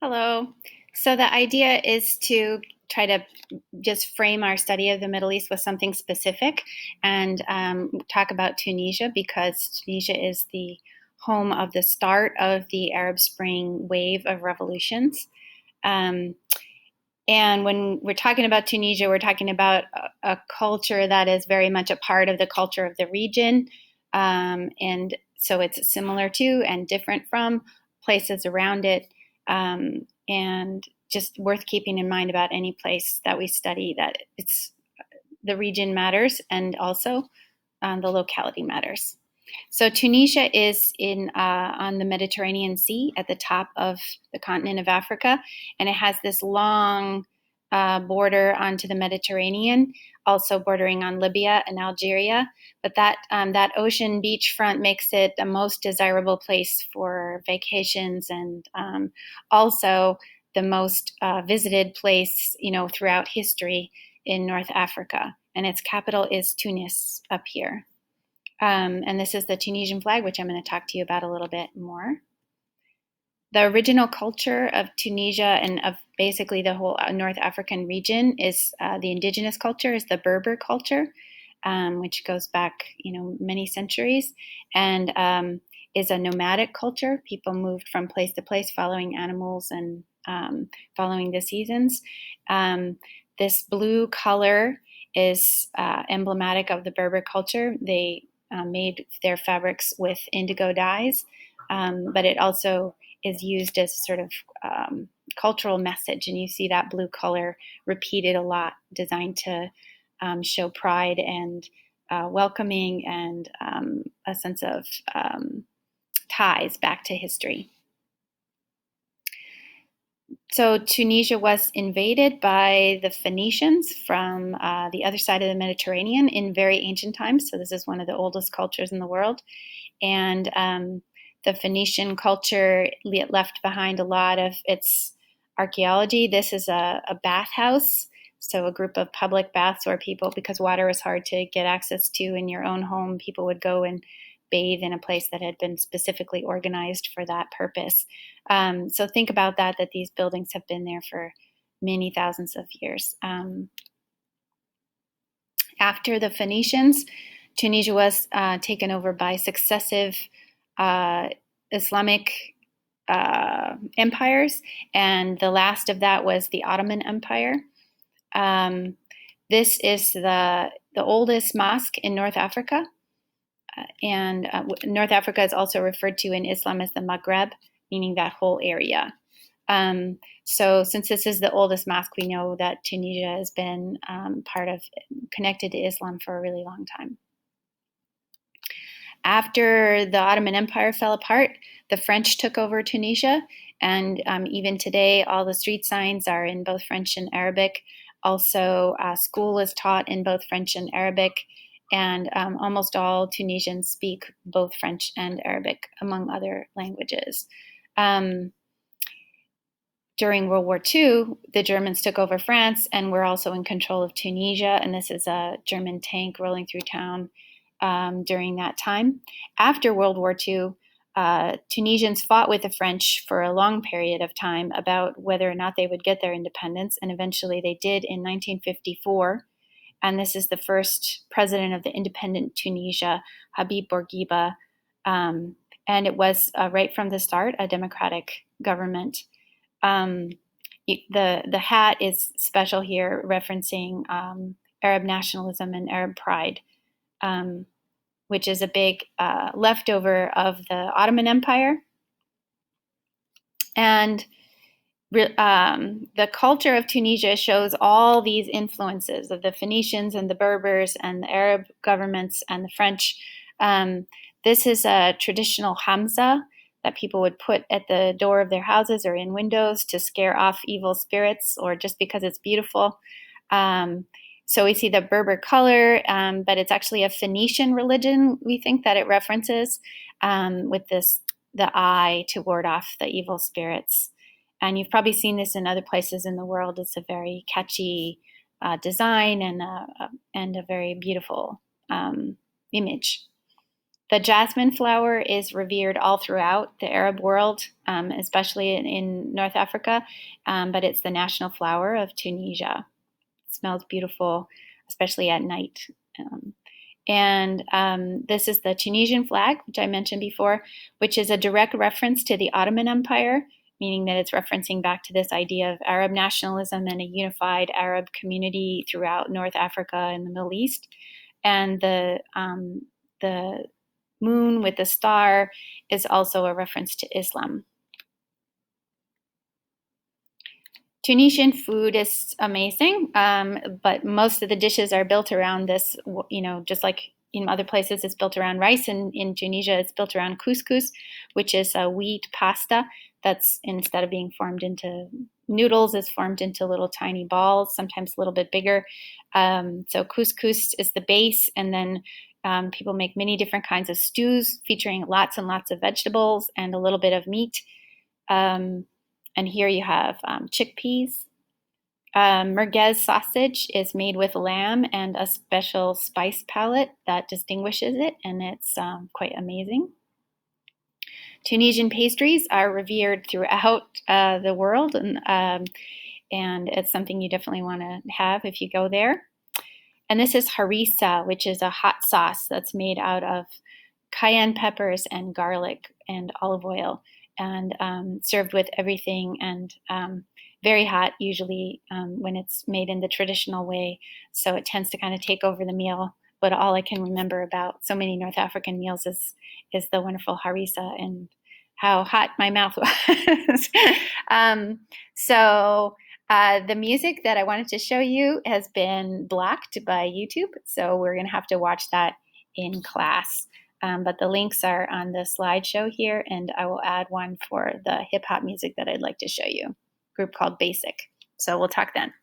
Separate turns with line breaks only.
Hello. So the idea is to try to just frame our study of the Middle East with something specific and talk about Tunisia because Tunisia is the home of the start of the Arab Spring wave of revolutions. Um, and when we're talking about Tunisia, we're talking about a culture that is very much a part of the culture of the region. And so it's similar to and different from places around it. And just worth keeping in mind about any place that we study that it's the region matters and also the locality matters. So Tunisia is in on the Mediterranean Sea at the top of the continent of Africa, and it has this long border onto the Mediterranean, also bordering on Libya and Algeria. But that ocean beachfront makes it the most desirable place for vacations, and also the most visited place, throughout history in North Africa. And its capital is Tunis up here. And this is the Tunisian flag, which I'm going to talk to you about a little bit more. The original culture of Tunisia and of basically the whole North African region is the indigenous culture, is the Berber culture, which goes back, many centuries, and is a nomadic culture. People moved from place to place, following animals and following the seasons. This blue color is emblematic of the Berber culture. They made their fabrics with indigo dyes, but it also is used as sort of cultural message, and you see that blue color repeated a lot, designed to show pride and welcoming and a sense of ties back to history. So Tunisia was invaded by the Phoenicians from the other side of the Mediterranean in very ancient times. So this is one of the oldest cultures in the world. And the Phoenician culture left behind a lot of its archaeology. This is a bathhouse, so a group of public baths where people, because water was hard to get access to in your own home, people would go and bathe in a place that had been specifically organized for that purpose. So think about that these buildings have been there for many thousands of years. After the Phoenicians, Tunisia was taken over by successive Islamic empires, and the last of that was the Ottoman Empire. This is the oldest mosque in North Africa, and North Africa is also referred to in Islam as the Maghreb, meaning that whole area. So since this is the oldest mosque, we know that Tunisia has been connected to Islam for a really long time. After the Ottoman Empire fell apart, the French took over Tunisia, and even today, all the street signs are in both French and Arabic. Also, school is taught in both French and Arabic, and almost all Tunisians speak both French and Arabic, among other languages. During World War II, the Germans took over France and were also in control of Tunisia, and this is a German tank rolling through town during that time. After World War II, Tunisians fought with the French for a long period of time about whether or not they would get their independence, and eventually they did in 1954. And this is the first president of the independent Tunisia, Habib Bourguiba, and it was right from the start a democratic government. The hat is special here, referencing Arab nationalism and Arab pride, which is a big leftover of the Ottoman Empire. And the culture of Tunisia shows all these influences of the Phoenicians and the Berbers and the Arab governments and the French. This is a traditional Hamza that people would put at the door of their houses or in windows to scare off evil spirits, or just because it's beautiful. So we see the Berber color, but it's actually a Phoenician religion, we think, that it references, with the eye to ward off the evil spirits. And you've probably seen this in other places in the world. It's a very catchy design and a very beautiful image. The jasmine flower is revered all throughout the Arab world, especially in North Africa, but it's the national flower of Tunisia. It smells beautiful, especially at night. This is the Tunisian flag, which I mentioned before, which is a direct reference to the Ottoman Empire, meaning that it's referencing back to this idea of Arab nationalism and a unified Arab community throughout North Africa and the Middle East. And the moon with the star is also a reference to Islam. Tunisian food is amazing, but most of the dishes are built around this, just like in other places, it's built around rice. In Tunisia, it's built around couscous, which is a wheat pasta that's, instead of being formed into noodles, is formed into little tiny balls, sometimes a little bit bigger. So couscous is the base, and then people make many different kinds of stews featuring lots and lots of vegetables and a little bit of meat. And here you have chickpeas. Merguez sausage is made with lamb and a special spice palette that distinguishes it, and it's quite amazing. Tunisian pastries are revered throughout the world, and it's something you definitely want to have if you go there. And this is harissa, which is a hot sauce that's made out of cayenne peppers and garlic and olive oil, and served with everything, and very hot usually when it's made in the traditional way. So it tends to kind of take over the meal. But all I can remember about so many North African meals is the wonderful harissa and how hot my mouth was. The music that I wanted to show you has been blocked by YouTube, so we're going to have to watch that in class. But the links are on the slideshow here, and I will add one for the hip hop music that I'd like to show you, a group called Basic. So we'll talk then.